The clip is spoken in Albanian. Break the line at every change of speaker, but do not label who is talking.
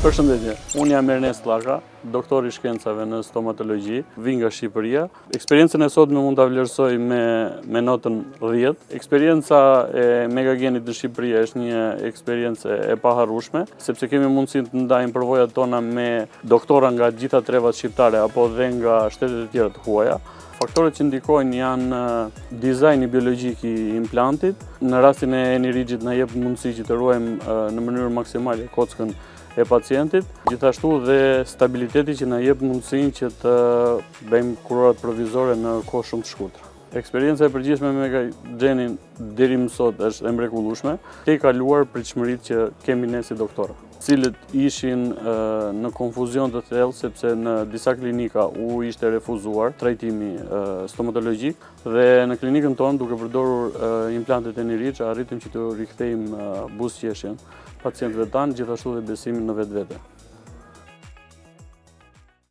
Përshëndetje, unë jam Ernest Llaka, doktor i shkencave në stomatologji, vi nga Shqipëria. Eksperiencën e sotme mund ta vlerësoj me notën 10. Eksperienca e Megagenit në Shqipëri është një eksperiencë e paharrueshme, sepse kemi mundësinë të ndajmë përvojat tona me doktora nga gjitha trevat shqiptare apo dhe nga shtetet e tjera të huaja. Faktorët që ndikojnë janë dizajni biologjik i implantit. Në rastin e Enirigjit na jep mundësi që të ruajmë në mënyrë maksimale kockën e pacientit, gjithashtu dhe stabiliteti që na jep mundësinë që të bëjmë kurorat provizore në kohë shumë të shkurtër. Eksperienca e përgjithshme me Megagenin deri më sot është e mrekullueshme, ke kaluar pritshmëritë që kemi ne si doktorë, cilët ishin në konfuzion të thellë sepse në disa klinika u ishte refuzuar trajtimi stomatologjik dhe në klinikën tonë, duke përdorur implantet Enirigj, arritëm që të rikthejmë buzëqeshjen pacientëve tanë, gjithashtu dhe besimin në vetvete.